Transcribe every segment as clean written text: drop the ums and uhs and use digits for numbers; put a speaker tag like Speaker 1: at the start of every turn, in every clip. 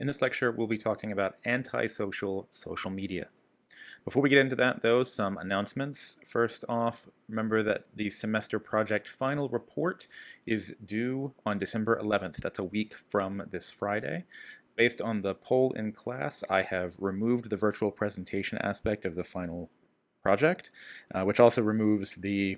Speaker 1: In this lecture, we'll be talking about antisocial social media. Before we get into that, though, some announcements. First off, remember that the semester project final report is due on December 11th. That's a week from this Friday. Based on the poll in class, I have removed the virtual presentation aspect of the final project, which also removes the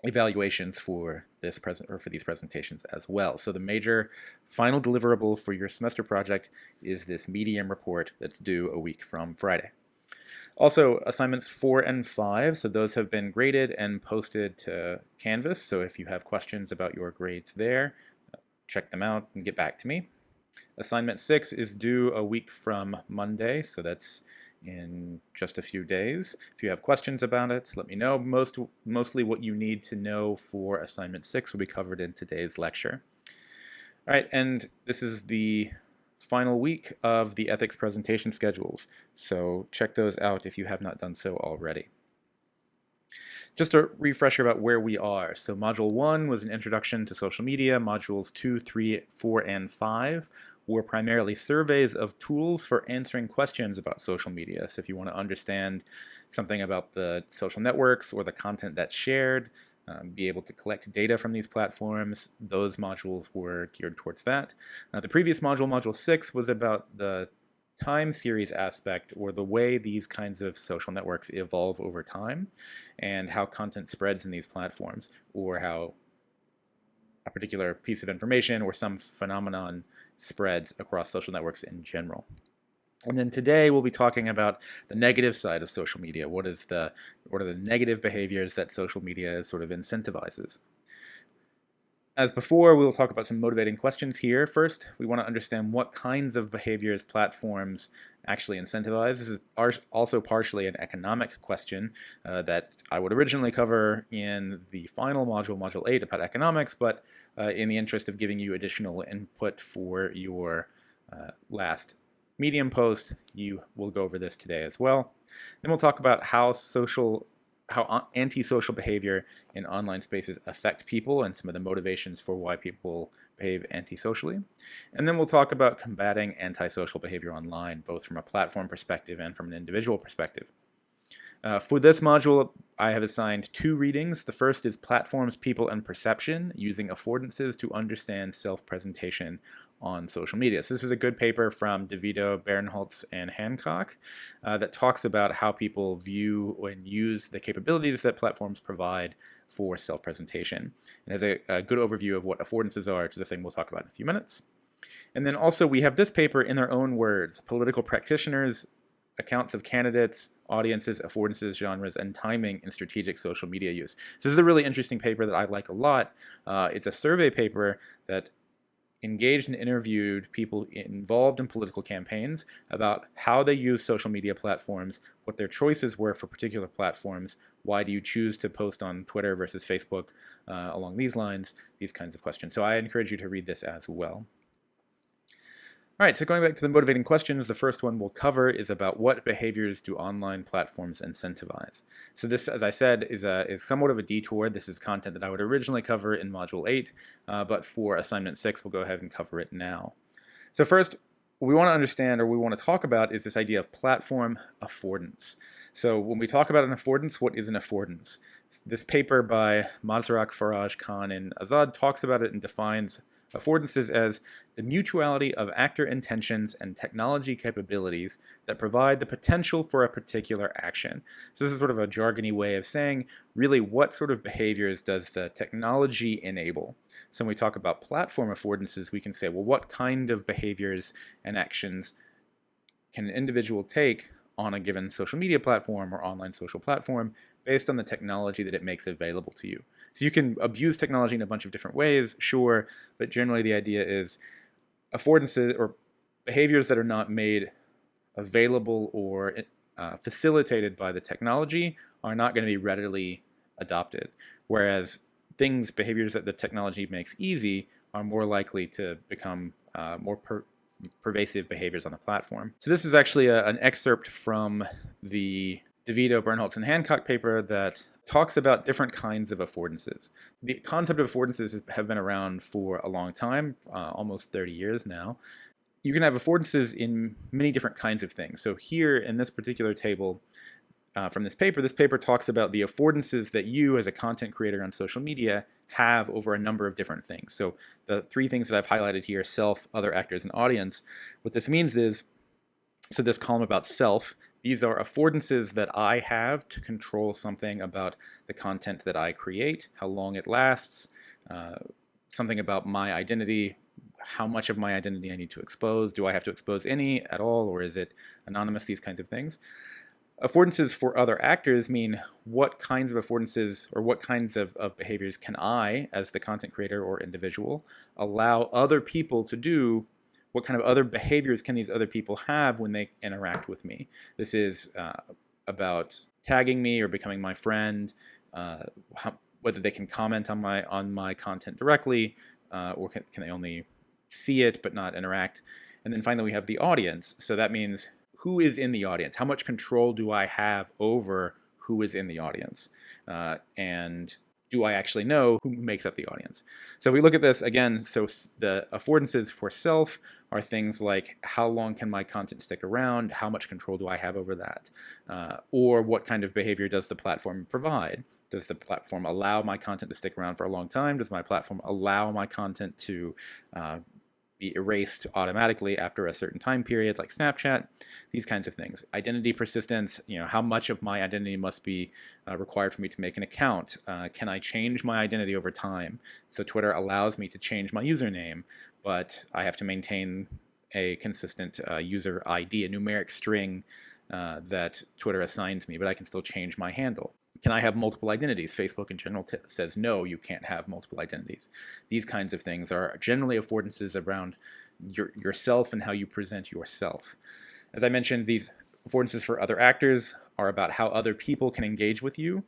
Speaker 1: evaluations for these presentations as well. So the major final deliverable for your semester project is this medium report that's due a week from Friday. Also, assignments 4 and 5, so those have been graded and posted to Canvas, so if you have questions about your grades there, check them out and get back to me. Assignment 6 is due a week from Monday, so that's in just a few days. If you have questions about it, let me know. Mostly what you need to know for assignment 6 will be covered in today's lecture. All right, and this is the final week of the ethics presentation schedules, so check those out if you have not done so already. Just a refresher about where we are. So Module 1 was an introduction to social media. Modules 2, 3, 4, and 5 were primarily surveys of tools for answering questions about social media. So if you want to understand something about the social networks or the content that's shared, be able to collect data from these platforms, those modules were geared towards that. The previous module, Module 6, was about the time series aspect, or the way these kinds of social networks evolve over time and how content spreads in these platforms, or how a particular piece of information or some phenomenon spreads across social networks in general. And then today we'll be talking about the negative side of social media. What are the negative behaviors that social media sort of incentivizes? As before, we'll talk about some motivating questions here. First, we want to understand what kinds of behaviors platforms actually incentivize. This is also partially an economic question that I would originally cover in the final module, Module 8, about economics, but in the interest of giving you additional input for your last Medium post, you will go over this today as well. Then we'll talk about how antisocial behavior in online spaces affect people and some of the motivations for why people behave antisocially. And then we'll talk about combating antisocial behavior online, both from a platform perspective and from an individual perspective. For this module, I have assigned 2 readings. The first is Platforms, People, and Perception, using affordances to understand self-presentation on social media. So this is a good paper from DeVito, Barinholtz, and Hancock that talks about how people view and use the capabilities that platforms provide for self-presentation. It has a good overview of what affordances are, which is a thing we'll talk about in a few minutes. And then also we have this paper in their own words, Political Practitioners, Accounts of Candidates, Audiences, Affordances, Genres, and Timing in Strategic Social Media Use. So this is a really interesting paper that I like a lot. It's a survey paper that engaged and interviewed people involved in political campaigns about how they use social media platforms, what their choices were for particular platforms, why do you choose to post on Twitter versus Facebook, along these lines, these kinds of questions. So I encourage you to read this as well. All right, so going back to the motivating questions, the first one we'll cover is about what behaviors do online platforms incentivize. So this, as I said, is somewhat of a detour. This is content that I would originally cover in Module 8, but for Assignment 6, we'll go ahead and cover it now. So first, what we want to understand, or we want to talk about, is this idea of platform affordance. So when we talk about an affordance, what is an affordance? This paper by Mazrak, Faraj, Khan, and Azad talks about it and defines affordances as the mutuality of actor intentions and technology capabilities that provide the potential for a particular action. So this is sort of a jargony way of saying really what sort of behaviors does the technology enable. So when we talk about platform affordances, we can say, well, what kind of behaviors and actions can an individual take on a given social media platform or online social platform based on the technology that it makes available to you. So you can abuse technology in a bunch of different ways, sure, but generally the idea is affordances or behaviors that are not made available or facilitated by the technology are not going to be readily adopted, whereas behaviors that the technology makes easy are more likely to become more pervasive behaviors on the platform. So this is actually an excerpt from the DeVito, Barinholtz, and Hancock paper that talks about different kinds of affordances. The concept of affordances have been around for a long time, almost 30 years now. you can have affordances in many different kinds of things. So here in this particular table from this paper talks about the affordances that you as a content creator on social media have over a number of different things. So the three things that I've highlighted here, self, other actors, and audience, what this means is, so this column about self, these are affordances that I have to control something about the content that I create, how long it lasts, something about my identity, how much of my identity I need to expose, do I have to expose any at all, or is it anonymous, these kinds of things. Affordances for other actors mean what kinds of affordances or what kinds of behaviors can I, as the content creator or individual, allow other people to do. What kind of other behaviors can these other people have when they interact with me? This is about tagging me or becoming my friend, whether they can comment on my content directly, or can they only see it but not interact. And then finally we have the audience. So that means who is in the audience? How much control do I have over who is in the audience? And do I actually know who makes up the audience? So if we look at this again, so the affordances for self are things like how long can my content stick around? How much control do I have over that? Or what kind of behavior does the platform provide? Does the platform allow my content to stick around for a long time? Does my platform allow my content to be erased automatically after a certain time period, like Snapchat? These kinds of things. Identity persistence, how much of my identity must be required for me to make an account? Can I change my identity over time? So Twitter allows me to change my username, but I have to maintain a consistent user ID, a numeric string that Twitter assigns me, but I can still change my handle. Can I have multiple identities? Facebook in general says no, you can't have multiple identities. These kinds of things are generally affordances around yourself and how you present yourself. As I mentioned, these affordances for other actors are about how other people can engage with you,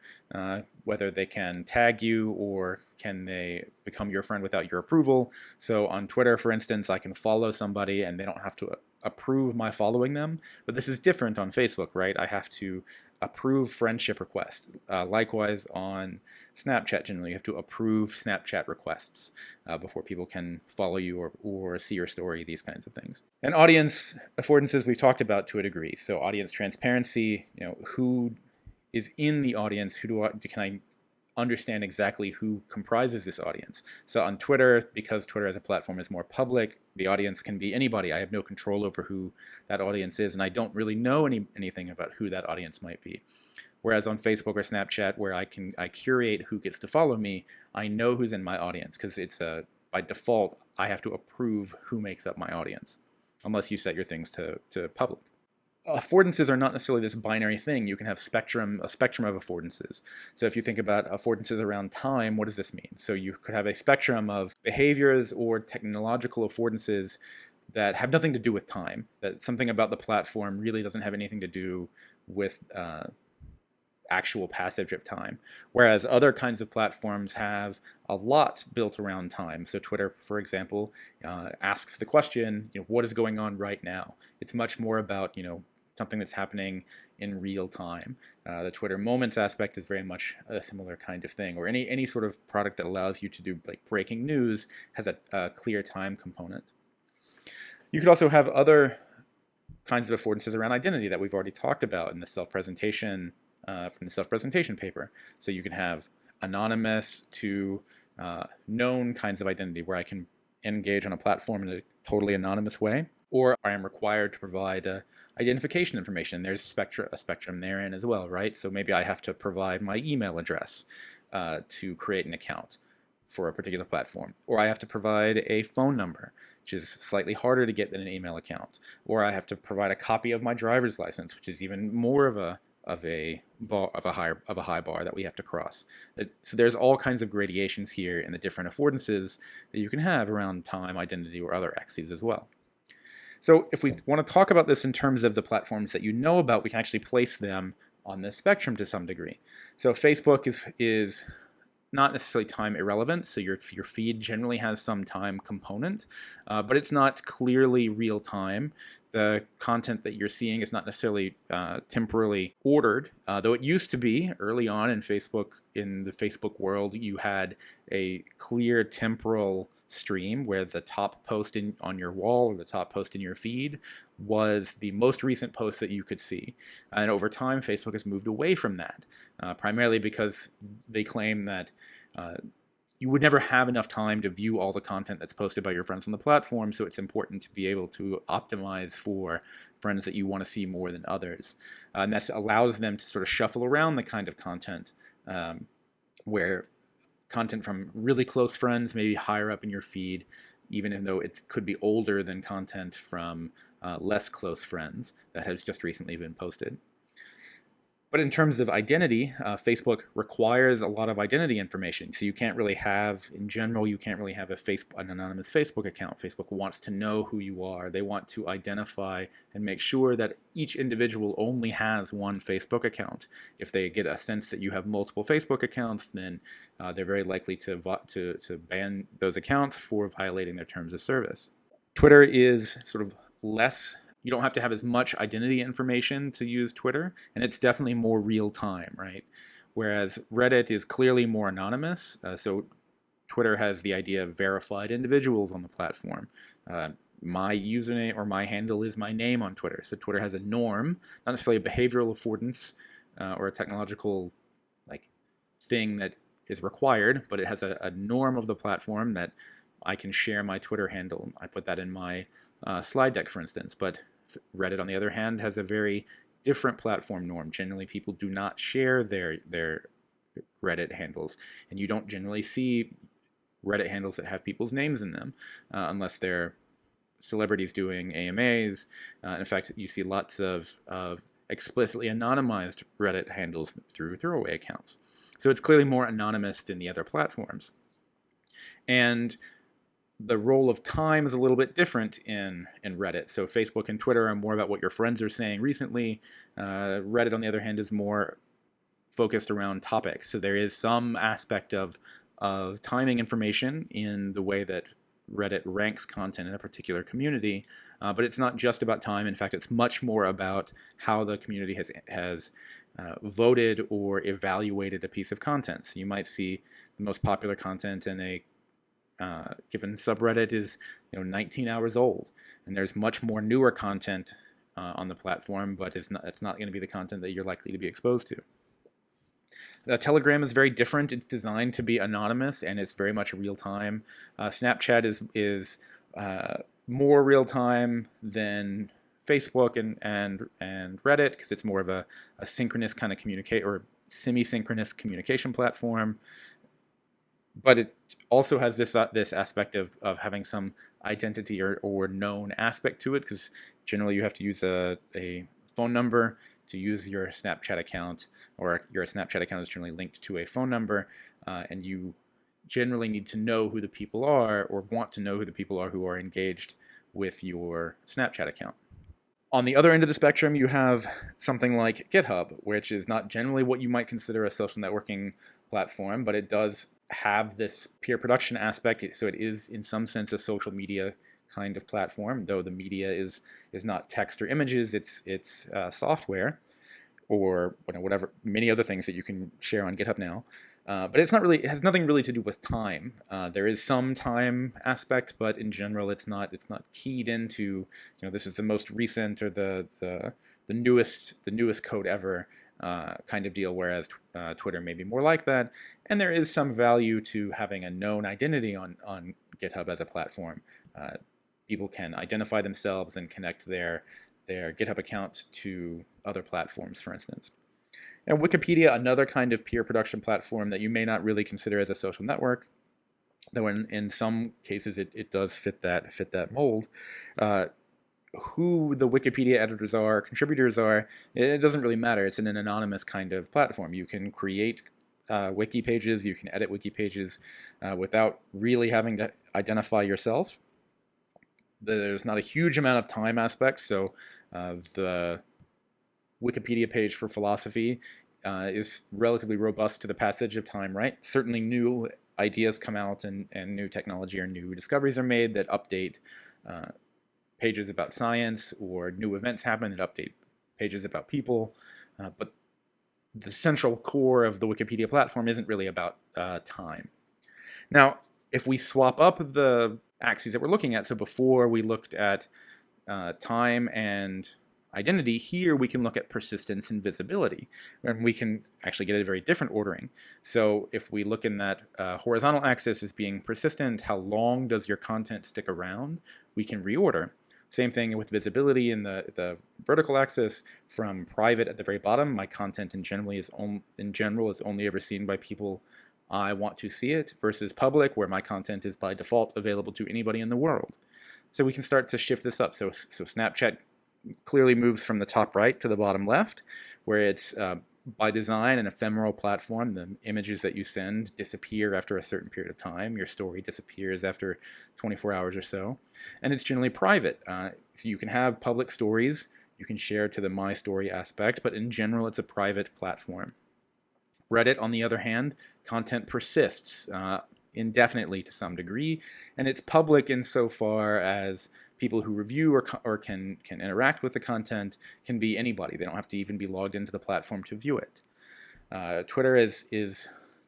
Speaker 1: whether they can tag you or can they become your friend without your approval. So on Twitter, for instance, I can follow somebody and they don't have to approve my following them. But this is different on Facebook, right? I have to approve friendship requests. Likewise on Snapchat, generally you have to approve Snapchat requests before people can follow you or see your story, these kinds of things. And audience affordances we've talked about to a degree. So audience transparency, who is in the audience, can I understand exactly who comprises this audience. So on Twitter, because Twitter as a platform is more public, the audience can be anybody. I have no control over who that audience is, and I don't really know anything about who that audience might be. Whereas on Facebook or Snapchat, where I curate who gets to follow me, I know who's in my audience, because it's by default, I have to approve who makes up my audience, unless you set your things to public. Affordances are not necessarily this binary thing. You can have a spectrum of affordances. So if you think about affordances around time, what does this mean? So you could have a spectrum of behaviors or technological affordances that have nothing to do with time, that something about the platform really doesn't have anything to do with actual passage of time. Whereas other kinds of platforms have a lot built around time. So Twitter, for example, asks the question, what is going on right now? It's much more about, something that's happening in real time. The Twitter Moments aspect is very much a similar kind of thing, or any sort of product that allows you to do like breaking news has a clear time component. You could also have other kinds of affordances around identity that we've already talked about in the self-presentation, from the self-presentation paper. So you can have anonymous to known kinds of identity, where I can engage on a platform in a totally anonymous way, or I am required to provide identification information. There's a spectrum therein as well, right? So maybe I have to provide my email address to create an account for a particular platform, or I have to provide a phone number, which is slightly harder to get than an email account, or I have to provide a copy of my driver's license, which is even more of a high bar that we have to cross. So there's all kinds of gradations here in the different affordances that you can have around time, identity, or other axes as well. So if we want to talk about this in terms of the platforms that you know about, we can actually place them on this spectrum to some degree. So Facebook is not necessarily time irrelevant, so your feed generally has some time component, but it's not clearly real time. The content that you're seeing is not necessarily temporally ordered, though it used to be early on in the Facebook world. You had a clear temporal stream, where the top post on your wall or the top post in your feed was the most recent post that you could see. And over time, Facebook has moved away from that, primarily because they claim that you would never have enough time to view all the content that's posted by your friends on the platform, so it's important to be able to optimize for friends that you want to see more than others. And that allows them to sort of shuffle around the kind of content where content from really close friends may be higher up in your feed, even though it could be older than content from less close friends that has just recently been posted. But in terms of identity, Facebook requires a lot of identity information. So you can't really have, in general, you can't really have an anonymous Facebook account. Facebook wants to know who you are. They want to identify and make sure that each individual only has one Facebook account. If they get a sense that you have multiple Facebook accounts, then they're very likely to ban those accounts for violating their terms of service. Twitter is sort of less. You don't have to have as much identity information to use Twitter, and it's definitely more real time, right? Whereas Reddit is clearly more anonymous. So Twitter has the idea of verified individuals on the platform. My username or my handle is my name on Twitter. So Twitter has a norm, not necessarily a behavioral affordance or a technological thing that is required, but it has a norm of the platform that I can share my Twitter handle. I put that in my slide deck, for instance. But Reddit, on the other hand, has a very different platform norm. Generally, people do not share their Reddit handles, and you don't generally see Reddit handles that have people's names in them unless they're celebrities doing AMAs. In fact, you see lots of explicitly anonymized Reddit handles through throwaway accounts. So it's clearly more anonymous than the other platforms. And the role of time is a little bit different in Reddit. So Facebook and Twitter are more about what your friends are saying recently. Reddit, on the other hand, is more focused around topics. So there is some aspect of timing information in the way that Reddit ranks content in a particular community, but it's not just about time. In fact, it's much more about how the community has voted or evaluated a piece of content. So you might see the most popular content in a given subreddit is 19 hours old, and there's much more newer content on the platform, but it's not going to be the content that you're likely to be exposed to. Telegram is very different. It's designed to be anonymous, and it's very much real time. Snapchat is more real time than Facebook and Reddit, because it's more of a synchronous kind of semi-synchronous communication platform. But it also has this aspect of having some identity or known aspect to it, because generally you have to use a phone number to use your Snapchat account, or your Snapchat account is generally linked to a phone number, and you generally need to know who the people are, or want to know who the people are who are engaged with your Snapchat account. On the other end of the spectrum, you have something like GitHub, which is not generally what you might consider a social networking platform, but it does have this peer production aspect. So it is, in some sense, a social media kind of platform, though the media is not text or images. It's software, or whatever, many other things that you can share on GitHub now. But it has nothing really to do with time. There is some time aspect, but in general, it's not keyed into, this is the most recent or the newest code ever kind of deal. Whereas Twitter may be more like that, and there is some value to having a known identity on GitHub as a platform. People can identify themselves and connect their GitHub account to other platforms, for instance. And Wikipedia, another kind of peer production platform that you may not really consider as a social network, though in some cases it does fit that mold. Who the Wikipedia editors are, contributors are, it doesn't really matter. It's an anonymous kind of platform. You can create wiki pages, you can edit wiki pages without really having to identify yourself. There's not a huge amount of time aspect, so the Wikipedia page for philosophy is relatively robust to the passage of time, right? Certainly new ideas come out and new technology or new discoveries are made that update pages about science, or new events happen that update pages about people. But the central core of the Wikipedia platform isn't really about time. Now, If we swap up the axes that we're looking at, so before we looked at time and identity, here we can look at persistence and visibility, and we can actually get a very different ordering. So if we look in that horizontal axis as being persistent, how long does your content stick around, we can reorder. Same thing with visibility in the vertical axis. From private at the very bottom, my content in general is only ever seen by people I want to see it, versus public, where my content is by default available to anybody in the world. So we can start to shift this up. So Snapchat clearly moves from the top right to the bottom left, where it's by design an ephemeral platform. The images that you send disappear after a certain period of time. Your story disappears after 24 hours or so. And it's generally private. So you can have public stories. You can share to the My Story aspect, but in general, it's a private platform. Reddit, on the other hand, content persists indefinitely to some degree, and it's public insofar as people who review or can interact with the content can be anybody. They don't have to even be logged into the platform to view it. Twitter is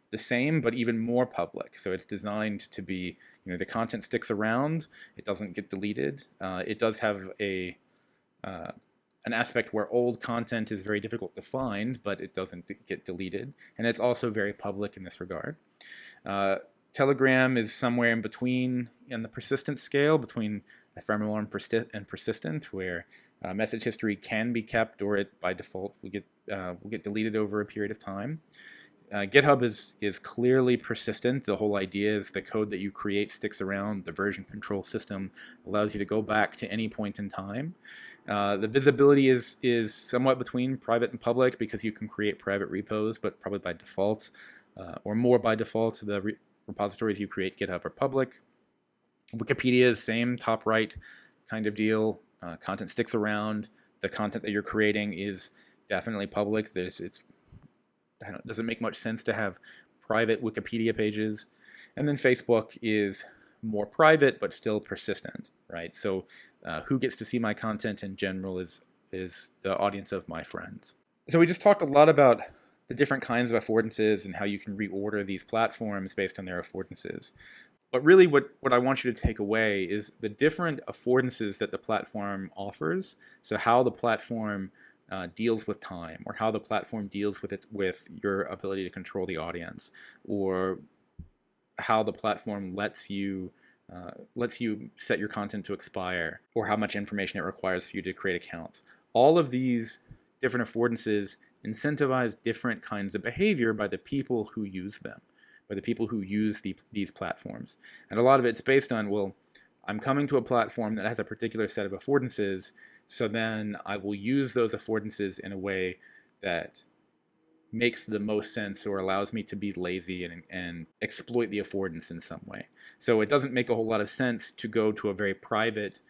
Speaker 1: the same, but even more public. So it's designed to be, the content sticks around. It doesn't get deleted. It does have an aspect where old content is very difficult to find, but it doesn't get deleted. And it's also very public in this regard. Telegram is somewhere in between in the persistence scale, between ephemeral and persistent, where message history can be kept, or it by default will get deleted over a period of time. GitHub is clearly persistent. The whole idea is the code that you create sticks around. The version control system allows you to go back to any point in time. The visibility is somewhat between private and public, because you can create private repos, but probably by default, or more by default, the repositories you create GitHub are public. Wikipedia is same, top right kind of deal. Content sticks around. The content that you're creating is definitely public. It doesn't make much sense to have private Wikipedia pages. And then Facebook is more private, but still persistent, right? So who gets to see my content in general is the audience of my friends. So we just talked a lot about the different kinds of affordances and how you can reorder these platforms based on their affordances. But really what I want you to take away is the different affordances that the platform offers. So how the platform deals with time, or how the platform deals with your ability to control the audience, or how the platform lets you set your content to expire, or how much information it requires for you to create accounts. All of these different affordances incentivize different kinds of behavior by the people who use them, by the people who use these platforms. And a lot of it's based on, well, I'm coming to a platform that has a particular set of affordances, so then I will use those affordances in a way that makes the most sense, or allows me to be lazy and exploit the affordance in some way. So it doesn't make a whole lot of sense to go to a very private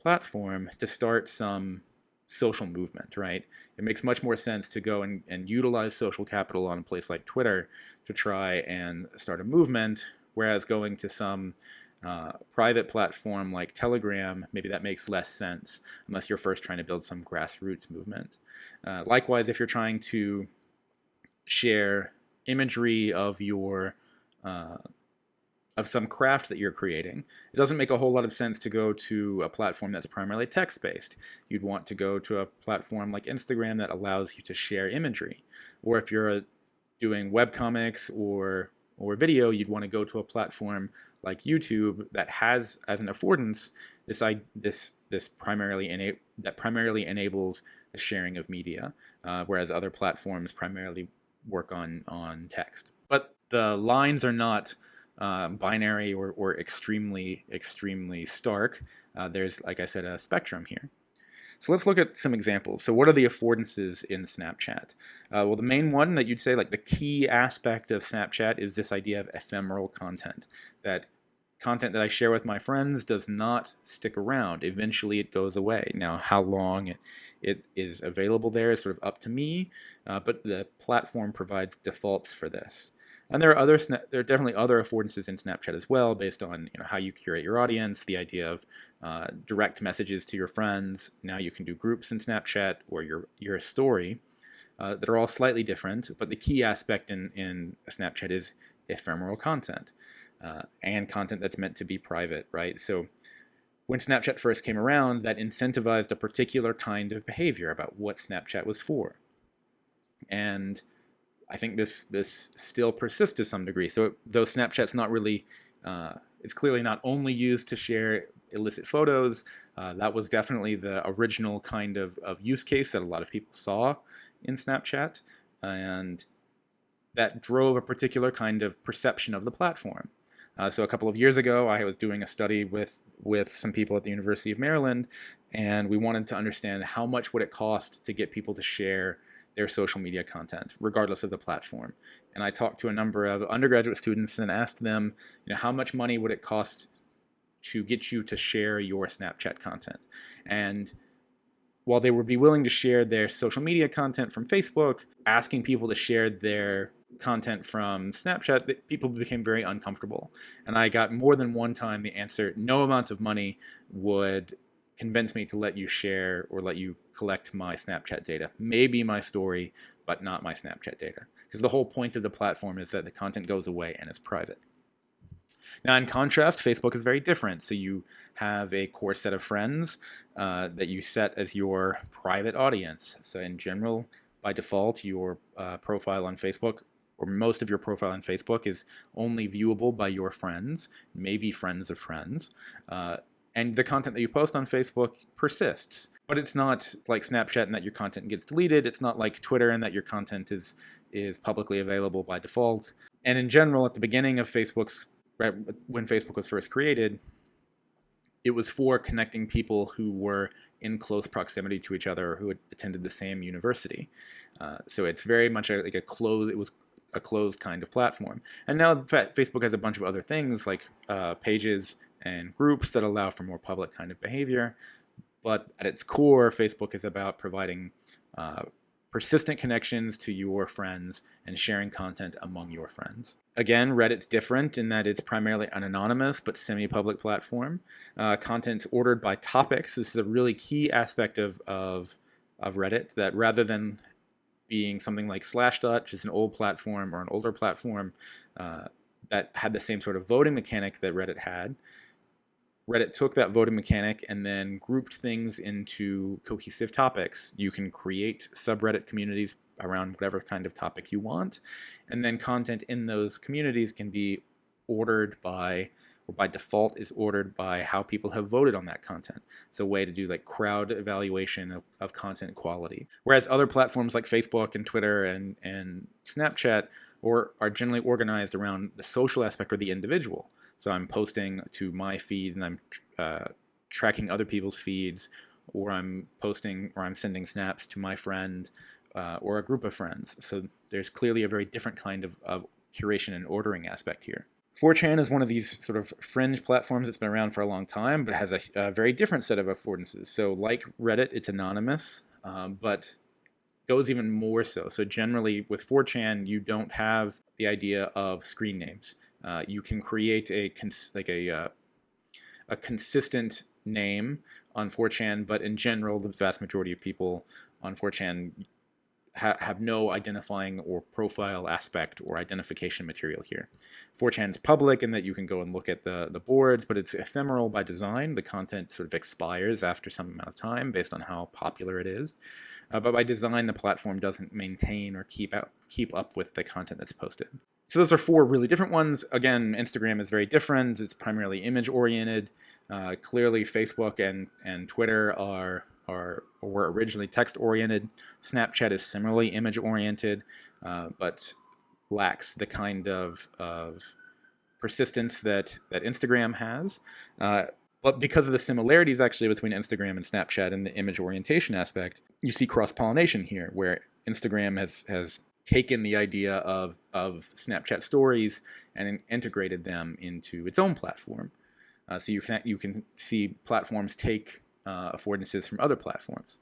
Speaker 1: platform to start some social movement, right? It makes much more sense to go and utilize social capital on a place like Twitter to try and start a movement, whereas going to some private platform like Telegram, maybe that makes less sense unless you're first trying to build some grassroots movement. Likewise, if you're trying to share imagery of of some craft that you're creating, it doesn't make a whole lot of sense to go to a platform that's primarily text-based. You'd want to go to a platform like Instagram that allows you to share imagery. Or if you're doing webcomics or video, you'd want to go to a platform like YouTube that has as an affordance this primarily enables the sharing of media, whereas other platforms primarily work on text. But the lines are not binary or extremely stark. There's, like I said, a spectrum here. So let's look at some examples. So what are the affordances in Snapchat? Well, the main one that you'd say, like the key aspect of Snapchat, is this idea of ephemeral content. That content that I share with my friends does not stick around. Eventually it goes away. Now, how long it is available there is sort of up to me, but the platform provides defaults for this. And there are definitely other affordances in Snapchat as well, based on how you curate your audience, the idea of direct messages to your friends. Now you can do groups in Snapchat, or your story, that are all slightly different. But the key aspect in Snapchat is ephemeral content. and content that's meant to be private, right? So when Snapchat first came around, that incentivized a particular kind of behavior about what Snapchat was for. And I think this still persists to some degree. So though Snapchat's not really, it's clearly not only used to share illicit photos, that was definitely the original kind of use case that a lot of people saw in Snapchat. And that drove a particular kind of perception of the platform. So a couple of years ago, I was doing a study with some people at the University of Maryland, and we wanted to understand how much would it cost to get people to share their social media content, regardless of the platform. And I talked to a number of undergraduate students and asked them, how much money would it cost to get you to share your Snapchat content? And while they would be willing to share their social media content from Facebook, asking people to share their content from Snapchat, people became very uncomfortable. And I got more than one time the answer, no amount of money would convince me to let you share or let you collect my Snapchat data. Maybe my story, but not my Snapchat data. Because the whole point of the platform is that the content goes away and is private. Now, in contrast, Facebook is very different. So you have a core set of friends that you set as your private audience. So in general, by default, your profile on Facebook, or most of your profile on Facebook, is only viewable by your friends, maybe friends of friends. And the content that you post on Facebook persists. But it's not like Snapchat in that your content gets deleted. It's not like Twitter in that your content is publicly available by default. And in general, at the beginning of Facebook's, right, when Facebook was first created, it was for connecting people who were in close proximity to each other or who had attended the same university. So it's very much it was a closed kind of platform. And now Facebook has a bunch of other things like pages and groups that allow for more public kind of behavior. But at its core, Facebook is about providing persistent connections to your friends and sharing content among your friends. Again, Reddit's different in that it's primarily an anonymous but semi-public platform. Content's ordered by topics. This is a really key aspect of Reddit, that rather than being something like Slashdot, which is an old platform or an older platform that had the same sort of voting mechanic that Reddit had, Reddit took that voting mechanic and then grouped things into cohesive topics. You can create subreddit communities around whatever kind of topic you want, and then content in those communities can be ordered by, or by default is ordered by, how people have voted on that content. It's a way to do like crowd evaluation of content quality. Whereas other platforms like Facebook and Twitter and Snapchat are generally organized around the social aspect or the individual. So I'm posting to my feed and I'm tracking other people's feeds, or I'm posting or I'm sending snaps to my friend or a group of friends. So there's clearly a very different kind of curation and ordering aspect here. 4chan is one of these sort of fringe platforms that's been around for a long time, but has a very different set of affordances. So like Reddit, it's anonymous, but goes even more so. So generally with 4chan, you don't have the idea of screen names. You can create a consistent name on 4chan, but in general, the vast majority of people on 4chan have no identifying or profile aspect or identification material here. 4chan's public in that you can go and look at the boards, but it's ephemeral by design. The content sort of expires after some amount of time based on how popular it is. But by design, the platform doesn't maintain or keep up with the content that's posted. So those are four really different ones. Again, Instagram is very different. It's primarily image-oriented. Clearly, Facebook and Twitter were originally text-oriented. Snapchat is similarly image-oriented, but lacks the kind of persistence that Instagram has. But because of the similarities actually between Instagram and Snapchat and the image orientation aspect, you see cross-pollination here, where Instagram has taken the idea of Snapchat stories and integrated them into its own platform. So you can see platforms take affordances from other platforms.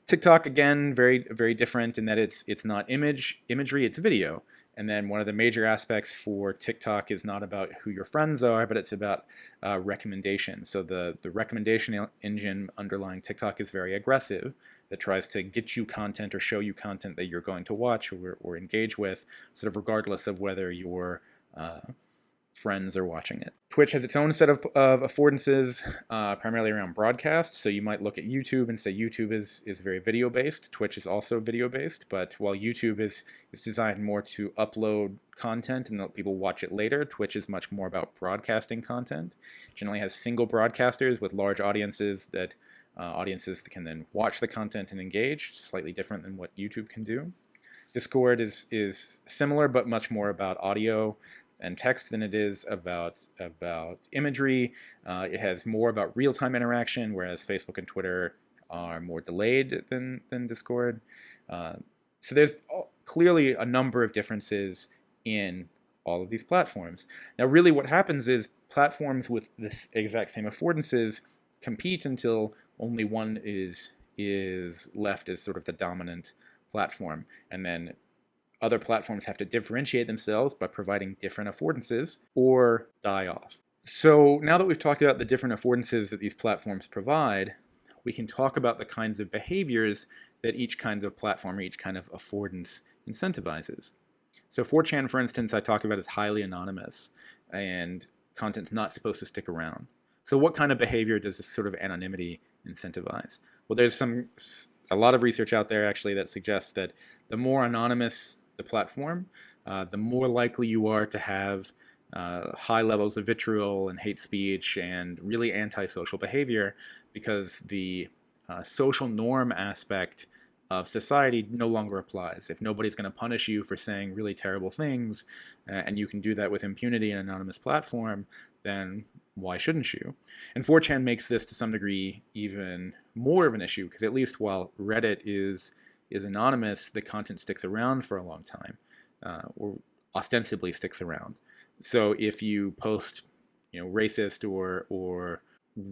Speaker 1: TikTok, again, very, very different in that it's not imagery, it's video. And then one of the major aspects for TikTok is not about who your friends are, but it's about recommendation. So the recommendation engine underlying TikTok is very aggressive, that tries to get you content or show you content that you're going to watch or engage with, sort of regardless of whether you're friends are watching it. Twitch has its own set of affordances, primarily around broadcast. So you might look at YouTube and say YouTube is very video-based. Twitch is also video-based, but while YouTube is designed more to upload content and let people watch it later, Twitch is much more about broadcasting content. It generally has single broadcasters with large audiences that audiences can then watch the content and engage, slightly different than what YouTube can do. Discord is similar, but much more about audio and text than it is about imagery. It has more about real-time interaction, whereas Facebook and Twitter are more delayed than Discord. So there's clearly a number of differences in all of these platforms. Now, really what happens is platforms with this exact same affordances compete until only one is left as sort of the dominant platform, and then other platforms have to differentiate themselves by providing different affordances or die off. So now that we've talked about the different affordances that these platforms provide, we can talk about the kinds of behaviors that each kind of platform or each kind of affordance incentivizes. So 4chan, for instance, I talked about as highly anonymous, and content's not supposed to stick around. So what kind of behavior does this sort of anonymity incentivize? Well, there's a lot of research out there actually that suggests that the more anonymous the platform, the more likely you are to have high levels of vitriol and hate speech and really antisocial behavior, because the social norm aspect of society no longer applies. If nobody's going to punish you for saying really terrible things, and you can do that with impunity in an anonymous platform, then why shouldn't you? And 4chan makes this to some degree even more of an issue, because at least while Reddit is anonymous, the content sticks around for a long time, or ostensibly sticks around. So if you post, racist or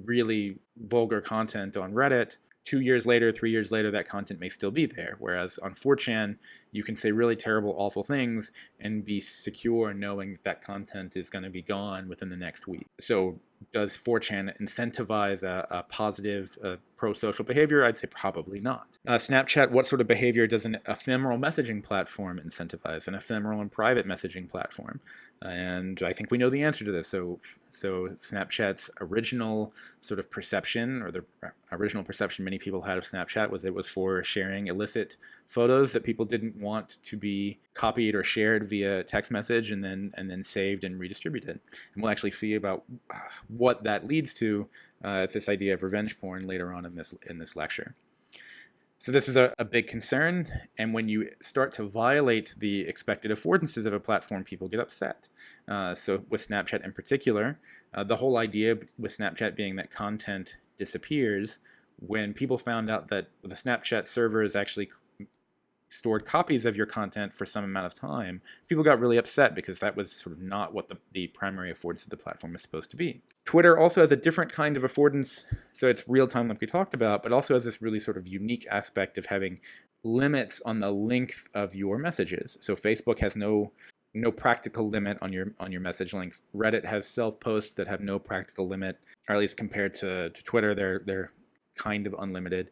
Speaker 1: really vulgar content on Reddit, 2 years later, 3 years later, that content may still be there. Whereas on 4chan, you can say really terrible, awful things and be secure knowing that content is going to be gone within the next week. So does 4chan incentivize a positive pro-social behavior? I'd say probably not. Snapchat, what sort of behavior does an ephemeral messaging platform incentivize? An ephemeral and private messaging platform? And I think we know the answer to this. So Snapchat's original sort of perception, or the original perception many people had of Snapchat, was it was for sharing illicit photos that people didn't want to be copied or shared via text message and then saved and redistributed. And we'll actually see about what that leads to, this idea of revenge porn later on in this lecture. So this is a big concern, and when you start to violate the expected affordances of a platform, people get upset. So with Snapchat in particular, the whole idea with Snapchat being that content disappears, when people found out that the Snapchat servers actually stored copies of your content for some amount of time, people got really upset because that was sort of not what the primary affordance of the platform is supposed to be. Twitter also has a different kind of affordance, so it's real-time like we talked about, but also has this really sort of unique aspect of having limits on the length of your messages. So Facebook has no practical limit on your message length. Reddit has self-posts that have no practical limit, or at least compared to Twitter, they're kind of unlimited.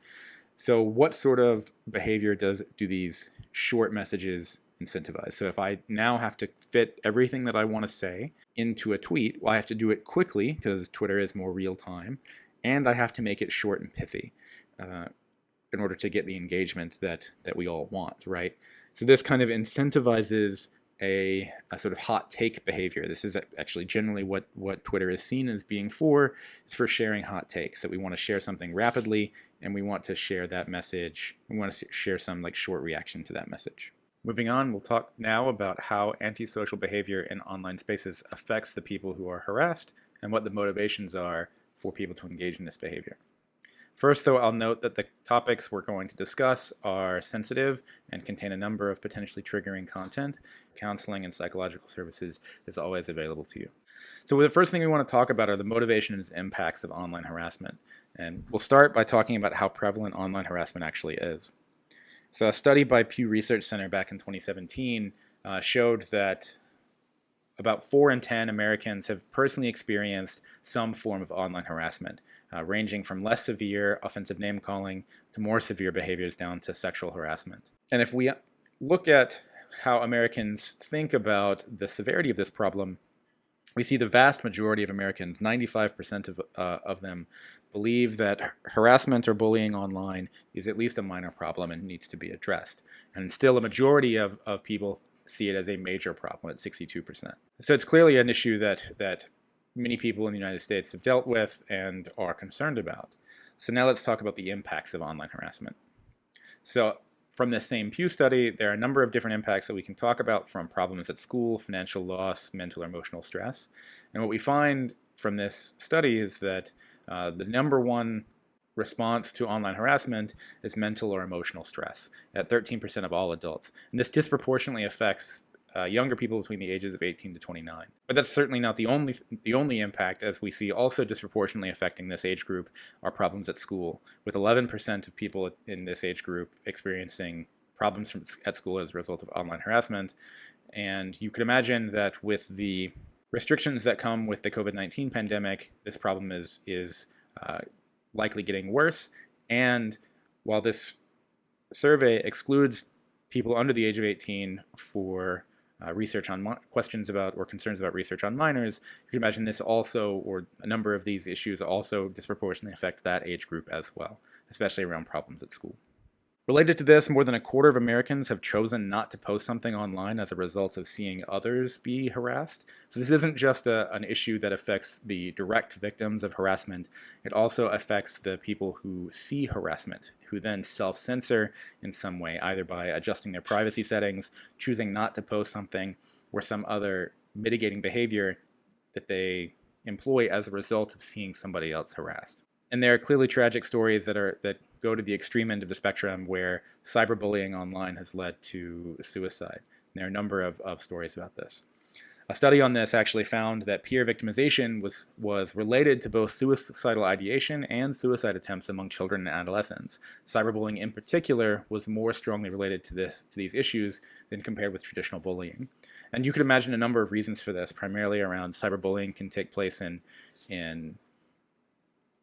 Speaker 1: So what sort of behavior do these short messages incentivize? So if I now have to fit everything that I want to say into a tweet, well, I have to do it quickly because Twitter is more real time, and I have to make it short and pithy in order to get the engagement that we all want, right? So this kind of incentivizes a sort of hot take behavior. This is actually generally what Twitter is seen as being for. It's for sharing hot takes, that we want to share something rapidly and we want to share that message. We want to share some short reaction to that message. Moving on, we'll talk now about how antisocial behavior in online spaces affects the people who are harassed and what the motivations are for people to engage in this behavior. First, though, I'll note that the topics we're going to discuss are sensitive and contain a number of potentially triggering content. Counseling and psychological services is always available to you. So the first thing we want to talk about are the motivations and impacts of online harassment. And we'll start by talking about how prevalent online harassment actually is. So a study by Pew Research Center back in 2017 showed that about 4 in 10 Americans have personally experienced some form of online harassment, ranging from less severe offensive name-calling to more severe behaviors down to sexual harassment. And if we look at how Americans think about the severity of this problem, we see the vast majority of Americans, 95% of them, believe that harassment or bullying online is at least a minor problem and needs to be addressed. And still a majority of people see it as a major problem at 62%. So it's clearly an issue that many people in the United States have dealt with and are concerned about. So now let's talk about the impacts of online harassment. So from this same Pew study, there are a number of different impacts that we can talk about, from problems at school, financial loss, mental or emotional stress. And what we find from this study is that the number one response to online harassment is mental or emotional stress at 13% of all adults. And this disproportionately affects younger people between the ages of 18 to 29. But that's certainly not the only impact, as we see also disproportionately affecting this age group are problems at school, with 11% of people in this age group experiencing problems at school as a result of online harassment. And you could imagine that with the restrictions that come with the COVID-19 pandemic, this problem is likely getting worse. And while this survey excludes people under the age of 18 for research on questions about or concerns about research on minors, you can imagine this also, or a number of these issues also disproportionately affect that age group as well, especially around problems at school. Related to this, more than a quarter of Americans have chosen not to post something online as a result of seeing others be harassed. So this isn't just an issue that affects the direct victims of harassment. It also affects the people who see harassment, who then self-censor in some way, either by adjusting their privacy settings, choosing not to post something, or some other mitigating behavior that they employ as a result of seeing somebody else harassed. And there are clearly tragic stories that go to the extreme end of the spectrum, where cyberbullying online has led to suicide. And there are a number of stories about this. A study on this actually found that peer victimization was related to both suicidal ideation and suicide attempts among children and adolescents. Cyberbullying in particular was more strongly related to these issues than compared with traditional bullying. And you could imagine a number of reasons for this. Primarily around cyberbullying can take place in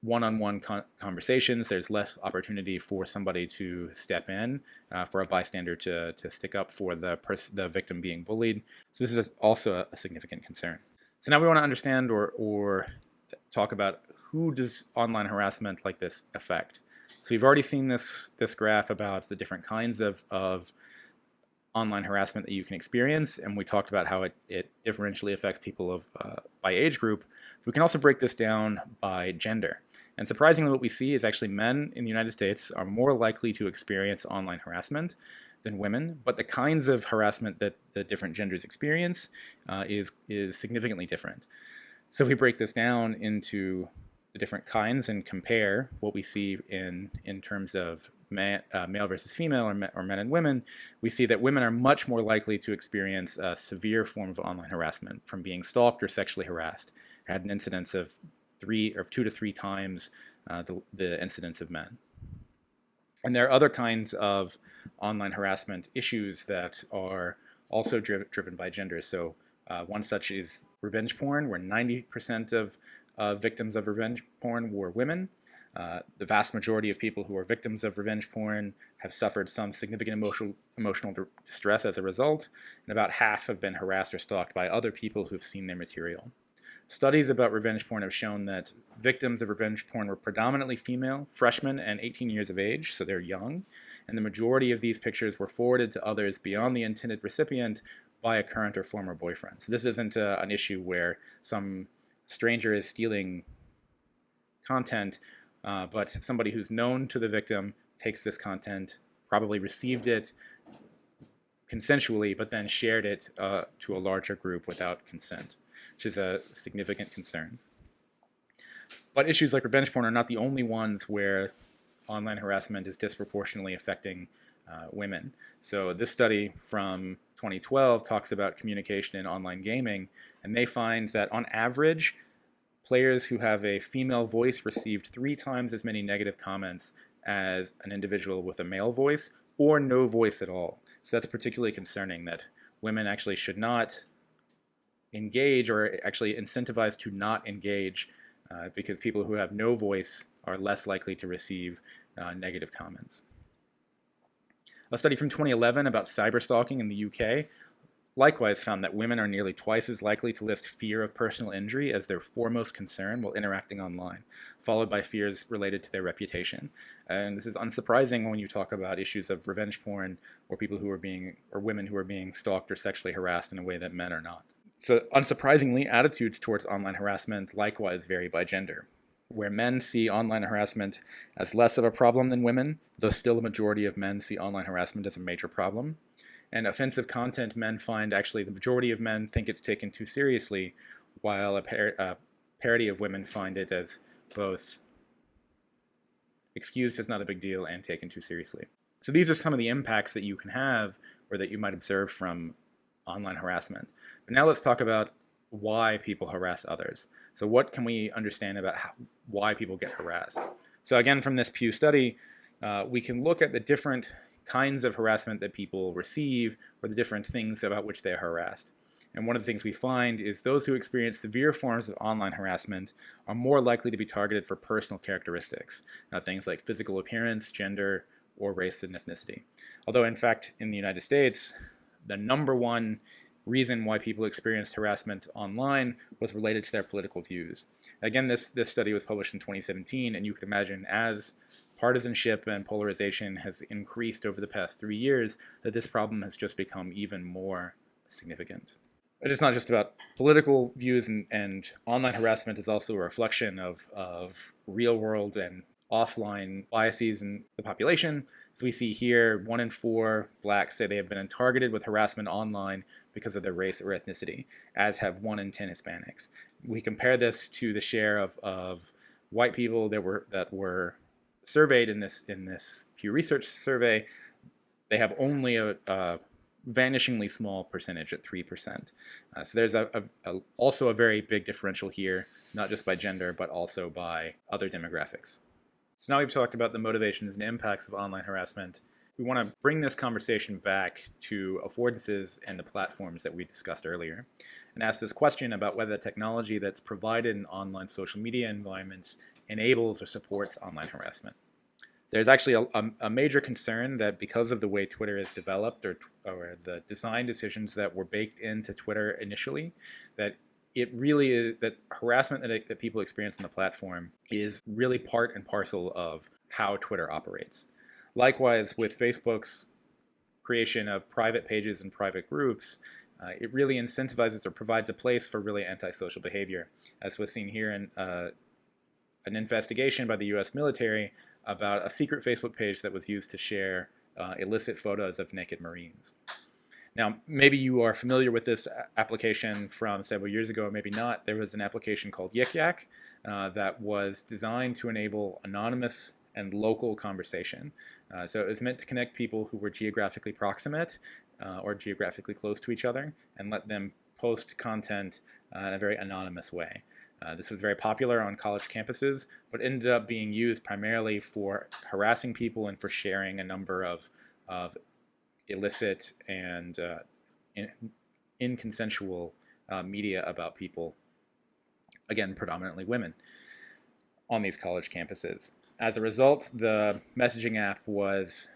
Speaker 1: one-on-one conversations. There's less opportunity for somebody to step in, for a bystander to stick up for the victim being bullied. So this is also a significant concern. So now we want to understand or talk about, who does online harassment like this affect? So we've already seen this graph about the different kinds of online harassment that you can experience, and we talked about how it differentially affects people by age group. We can also break this down by gender. And surprisingly, what we see is actually men in the United States are more likely to experience online harassment than women, but the kinds of harassment that the different genders experience is significantly different. So if we break this down into the different kinds and compare what we see in terms of male versus female, or men and women, we see that women are much more likely to experience a severe form of online harassment, from being stalked or sexually harassed. It had an incidence of 2 to 3 times the incidence of men. And there are other kinds of online harassment issues that are also driven by gender. So one such is revenge porn, where 90% of victims of revenge porn were women. The vast majority of people who are victims of revenge porn have suffered some significant emotional distress as a result, and about half have been harassed or stalked by other people who have seen their material. Studies about revenge porn have shown that victims of revenge porn were predominantly female, freshmen, and 18 years of age, so they're young, and the majority of these pictures were forwarded to others beyond the intended recipient by a current or former boyfriend. So this isn't an issue where some stranger is stealing content, but somebody who's known to the victim takes this content, probably received it consensually, but then shared it to a larger group without consent, which is a significant concern. But issues like revenge porn are not the only ones where online harassment is disproportionately affecting women. So this study from 2012 talks about communication in online gaming, and they find that on average, players who have a female voice received 3 times as many negative comments as an individual with a male voice, or no voice at all. So that's particularly concerning, that women actually should not engage, or actually incentivized to not engage, because people who have no voice are less likely to receive negative comments. A study from 2011 about cyberstalking in the UK likewise found that women are nearly twice as likely to list fear of personal injury as their foremost concern while interacting online, followed by fears related to their reputation. And this is unsurprising when you talk about issues of revenge porn or people who are being, or women who are being stalked or sexually harassed in a way that men are not. So, unsurprisingly, attitudes towards online harassment likewise vary by gender. Where men see online harassment as less of a problem than women, though still a majority of men see online harassment as a major problem. And offensive content, men find actually the majority of men think it's taken too seriously, while a parity of women find it as both excused as not a big deal and taken too seriously. So these are some of the impacts that you can have or that you might observe from online harassment. But now let's talk about why people harass others. So what can we understand about why people get harassed? So again, from this Pew study, we can look at the different kinds of harassment that people receive or the different things about which they are harassed. And one of the things we find is those who experience severe forms of online harassment are more likely to be targeted for personal characteristics, things like physical appearance, gender, or race and ethnicity. Although in fact, in the United States, the number one reason why people experienced harassment online was related to their political views. Again, this study was published in 2017, and you can imagine as partisanship and polarization has increased over the past 3 years, that this problem has just become even more significant. But it's not just about political views, and online harassment is also a reflection of real world and offline biases in the population. So we see here 1 in 4 blacks say they have been targeted with harassment online because of their race or ethnicity, as have 1 in 10 Hispanics. We compare this to the share of white people that were surveyed in this Pew Research survey. They have only a vanishingly small percentage at 3%. So there's also a very big differential here, not just by gender, but also by other demographics. So now we've talked about the motivations and impacts of online harassment. We want to bring this conversation back to affordances and the platforms that we discussed earlier, and ask this question about whether the technology that's provided in online social media environments enables or supports online harassment. There's actually a major concern that because of the way Twitter is developed or the design decisions that were baked into Twitter initially, that it really is that harassment that people experience on the platform is really part and parcel of how Twitter operates. Likewise, with Facebook's creation of private pages and private groups, it really incentivizes or provides a place for really antisocial behavior, as was seen here in an investigation by the U.S. military about a secret Facebook page that was used to share illicit photos of naked Marines. Now, maybe you are familiar with this application from several years ago, or maybe not. There was an application called Yik Yak that was designed to enable anonymous and local conversation. So it was meant to connect people who were geographically proximate or geographically close to each other and let them post content in a very anonymous way. This was very popular on college campuses, but ended up being used primarily for harassing people and for sharing a number of illicit and inconsensual media about people, again, predominantly women, on these college campuses. As a result, the messaging app was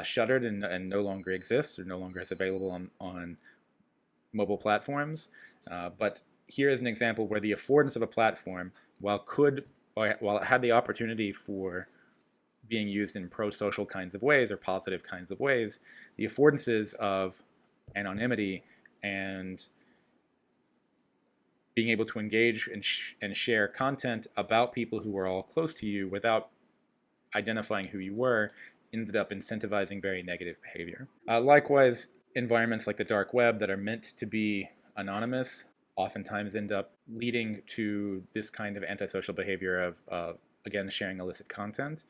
Speaker 1: shuttered and no longer exists, or no longer is available on mobile platforms. But here is an example where the affordance of a platform, while it had the opportunity for being used in pro-social kinds of ways or positive kinds of ways, the affordances of anonymity and being able to engage and share content about people who were all close to you without identifying who you were ended up incentivizing very negative behavior. Likewise, environments like the dark web that are meant to be anonymous oftentimes end up leading to this kind of antisocial behavior of again, sharing illicit content,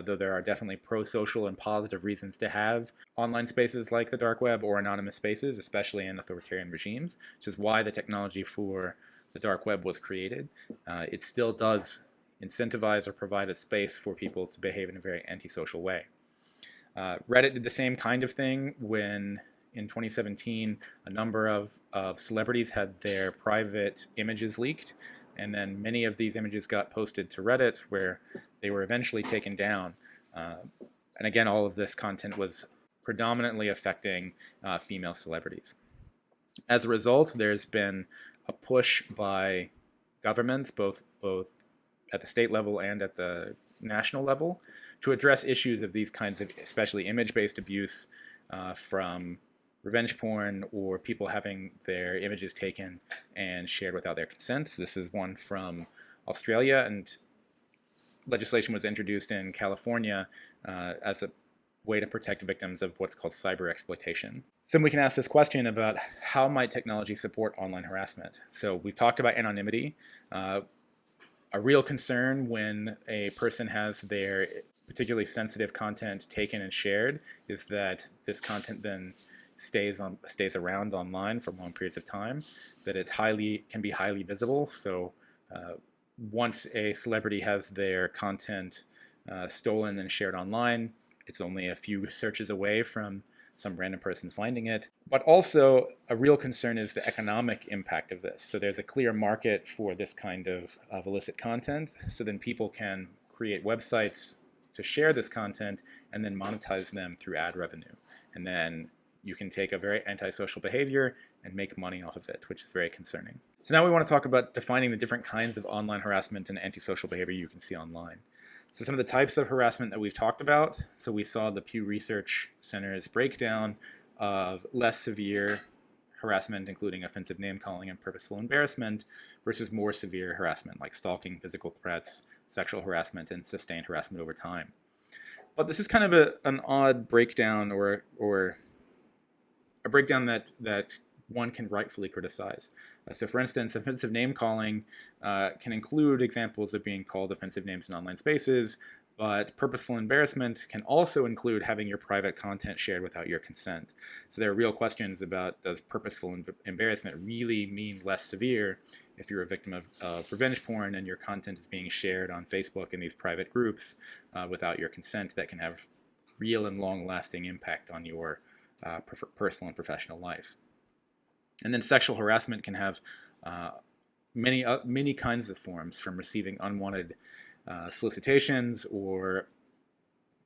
Speaker 1: though there are definitely pro-social and positive reasons to have online spaces like the dark web or anonymous spaces, especially in authoritarian regimes, which is why the technology for the dark web was created. It still does incentivize or provide a space for people to behave in a very antisocial way. Reddit did the same kind of thing when, in 2017, a number of celebrities had their private images leaked, and then many of these images got posted to Reddit, where they were eventually taken down. And again, all of this content was predominantly affecting female celebrities. As a result, there's been a push by governments, both at the state level and at the national level, to address issues of these kinds of, especially image-based abuse from revenge porn or people having their images taken and shared without their consent. This is one from Australia, and legislation was introduced in California as a way to protect victims of what's called cyber exploitation. So we can ask this question about how might technology support online harassment? So we've talked about anonymity. A real concern when a person has their particularly sensitive content taken and shared is that this content then stays around online for long periods of time, that it's can be highly visible. So once a celebrity has their content stolen and shared online, it's only a few searches away from some random person finding it. But also, a real concern is the economic impact of this. So there's a clear market for this kind of illicit content. So then people can create websites to share this content and then monetize them through ad revenue. And then you can take a very antisocial behavior and make money off of it, which is very concerning. So now we want to talk about defining the different kinds of online harassment and antisocial behavior you can see online. So some of the types of harassment that we've talked about. So we saw the Pew Research Center's breakdown of less severe harassment, including offensive name-calling and purposeful embarrassment, versus more severe harassment like stalking, physical threats, sexual harassment, and sustained harassment over time. But this is kind of an odd breakdown or a breakdown that one can rightfully criticize. So for instance, offensive name-calling can include examples of being called offensive names in online spaces, but purposeful embarrassment can also include having your private content shared without your consent. So there are real questions about, does purposeful embarrassment really mean less severe if you're a victim of revenge porn and your content is being shared on Facebook in these private groups without your consent? That can have real and long-lasting impact on your personal and professional life. And then sexual harassment can have many kinds of forms, from receiving unwanted solicitations or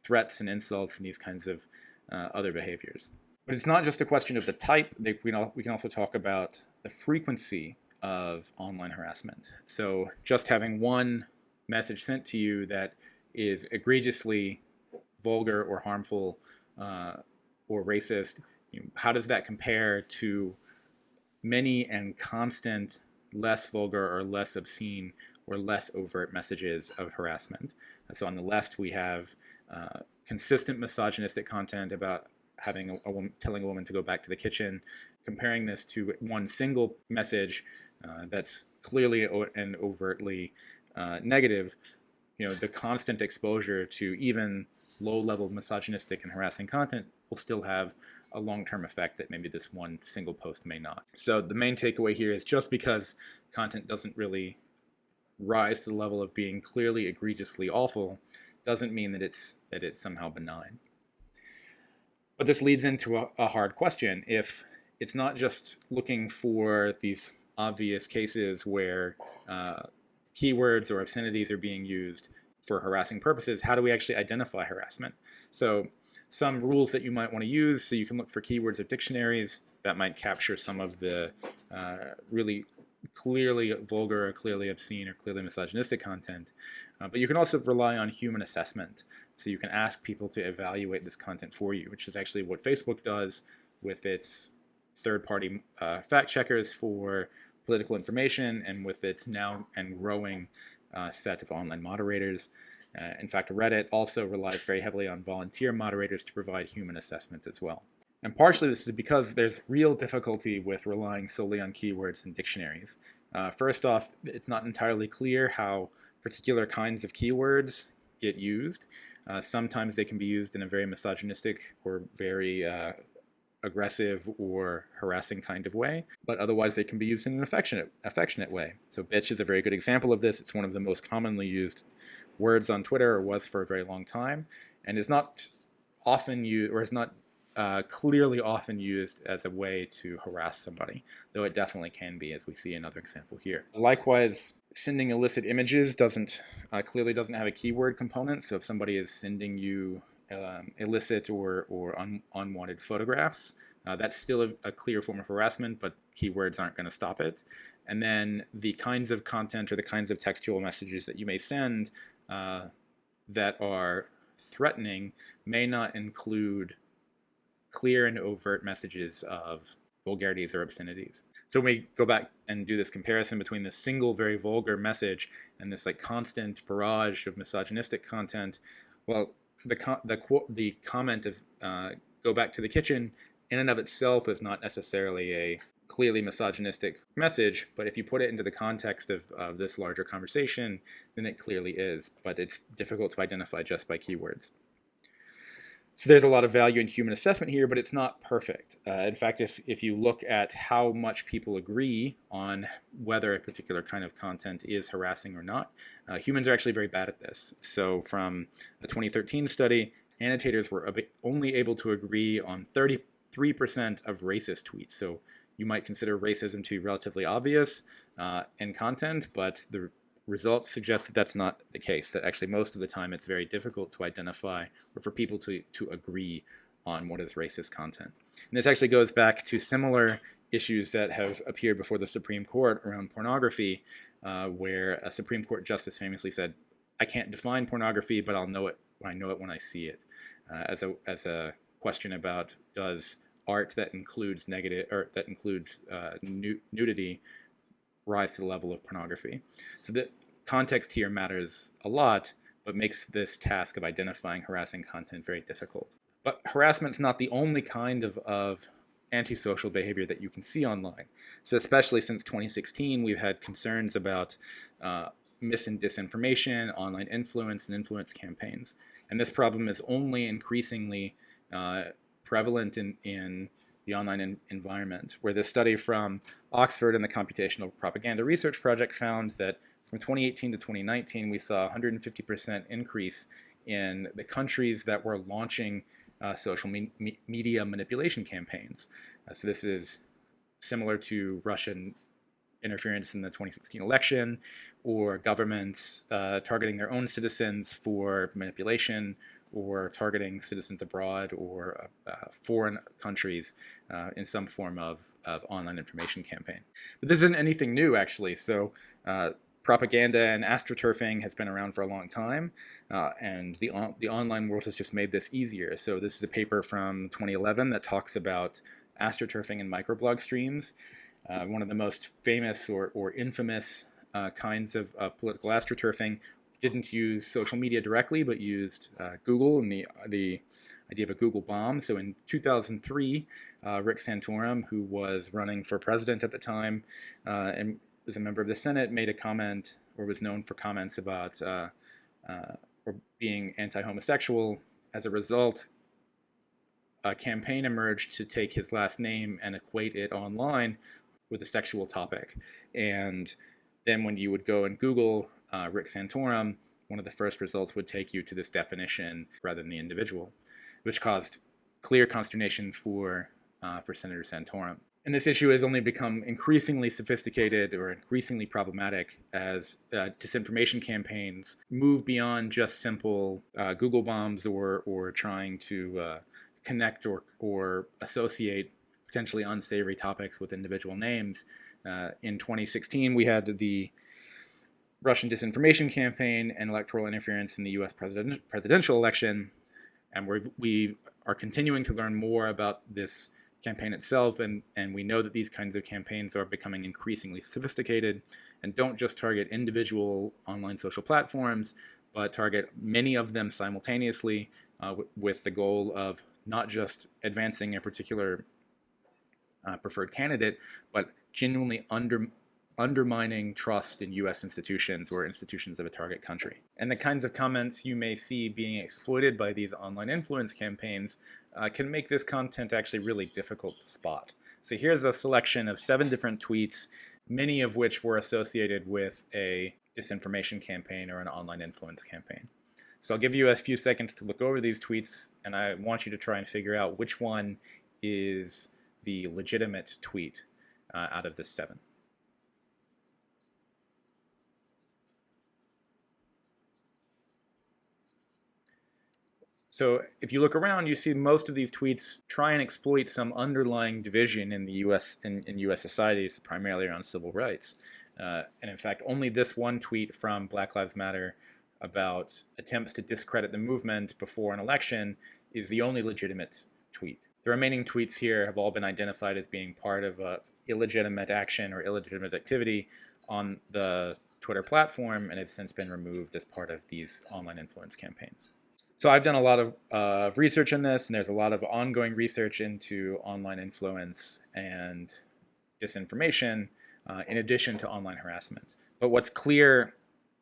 Speaker 1: threats and insults and these kinds of other behaviors. But it's not just a question of the type. We can also talk about the frequency of online harassment. So just having one message sent to you that is egregiously vulgar or harmful or racist, how does that compare to many and constant, less vulgar or less obscene or less overt messages of harassment? So on the left, we have consistent misogynistic content about having telling a woman to go back to the kitchen, comparing this to one single message that's clearly and overtly negative. The constant exposure to even low-level misogynistic and harassing content will still have a long-term effect that maybe this one single post may not. So the main takeaway here is, just because content doesn't really rise to the level of being clearly egregiously awful doesn't mean that it's somehow benign. But this leads into a hard question. If it's not just looking for these obvious cases where keywords or obscenities are being used for harassing purposes, how do we actually identify harassment? So some rules that you might want to use, so you can look for keywords of dictionaries that might capture some of the really clearly vulgar or clearly obscene or clearly misogynistic content. But you can also rely on human assessment. So you can ask people to evaluate this content for you, which is actually what Facebook does with its third-party fact checkers for political information, and with its now and growing set of online moderators. In fact, Reddit also relies very heavily on volunteer moderators to provide human assessment as well. And partially this is because there's real difficulty with relying solely on keywords and dictionaries. First off, it's not entirely clear how particular kinds of keywords get used. Sometimes they can be used in a very misogynistic or very aggressive or harassing kind of way, but otherwise they can be used in an affectionate way. So bitch is a very good example of this. It's one of the most commonly used words on Twitter, or was for a very long time, and is not often used, or is not clearly often used as a way to harass somebody, though it definitely can be, as we see another example here. Likewise, sending illicit images clearly doesn't have a keyword component. So if somebody is sending you illicit or unwanted photographs, That's still a clear form of harassment, but keywords aren't going to stop it. And then the kinds of content or the kinds of textual messages that you may send that are threatening may not include clear and overt messages of vulgarities or obscenities. So when we go back and do this comparison between this single very vulgar message and this like constant barrage of misogynistic content, well, the comment of go back to the kitchen in and of itself is not necessarily a clearly misogynistic message, but if you put it into the context of this larger conversation, then it clearly is, but it's difficult to identify just by keywords. So there's a lot of value in human assessment here, but it's not perfect. In fact, if you look at how much people agree on whether a particular kind of content is harassing or not, humans are actually very bad at this. So from a 2013 study, annotators were only able to agree on 33% of racist tweets. So you might consider racism to be relatively obvious in content, but the results suggest that that's not the case, that actually most of the time it's very difficult to identify or for people to agree on what is racist content. And this actually goes back to similar issues that have appeared before the Supreme Court around pornography, where a Supreme Court justice famously said, I can't define pornography, but I'll know it when I see it, as a question about does art that includes nudity rise to the level of pornography. So the context here matters a lot, but makes this task of identifying harassing content very difficult. But harassment's not the only kind of antisocial behavior that you can see online. So especially since 2016, we've had concerns about mis and disinformation, online influence, and influence campaigns. And this problem is only increasingly prevalent in the online environment, where this study from Oxford and the Computational Propaganda Research Project found that from 2018 to 2019, we saw a 150% increase in the countries that were launching social media manipulation campaigns. So this is similar to Russian interference in the 2016 election, or governments targeting their own citizens for manipulation, or targeting citizens abroad or foreign countries in some form of online information campaign. But this isn't anything new, actually. So propaganda and astroturfing has been around for a long time, and the online world has just made this easier. So this is a paper from 2011 that talks about astroturfing and microblog streams. One of the most famous or infamous kinds of political astroturfing didn't use social media directly, but used Google and the idea of a Google bomb. So in 2003, Rick Santorum, who was running for president at the time and was a member of the Senate, made a comment, or was known for comments about or being anti-homosexual. As a result, a campaign emerged to take his last name and equate it online with a sexual topic. And then when you would go and Google Rick Santorum, one of the first results would take you to this definition rather than the individual, which caused clear consternation for Senator Santorum. And this issue has only become increasingly sophisticated or increasingly problematic as disinformation campaigns move beyond just simple Google bombs or trying to connect or associate potentially unsavory topics with individual names. In 2016, we had the Russian disinformation campaign and electoral interference in the U.S. presidential election, and we are continuing to learn more about this campaign itself, and we know that these kinds of campaigns are becoming increasingly sophisticated and don't just target individual online social platforms, but target many of them simultaneously with the goal of not just advancing a particular preferred candidate, but genuinely undermining trust in U.S. institutions or institutions of a target country. And the kinds of comments you may see being exploited by these online influence campaigns can make this content actually really difficult to spot. So here's a selection of 7 different tweets, many of which were associated with a disinformation campaign or an online influence campaign. So I'll give you a few seconds to look over these tweets, and I want you to try and figure out which one is the legitimate tweet out of the 7. So if you look around, you see most of these tweets try and exploit some underlying division in the U.S. in U.S. society. It's primarily around civil rights. And in fact, only this one tweet from Black Lives Matter about attempts to discredit the movement before an election is the only legitimate tweet. The remaining tweets here have all been identified as being part of illegitimate action or illegitimate activity on the Twitter platform and have since been removed as part of these online influence campaigns. So I've done a lot of research in this, and there's a lot of ongoing research into online influence and disinformation in addition to online harassment. But what's clear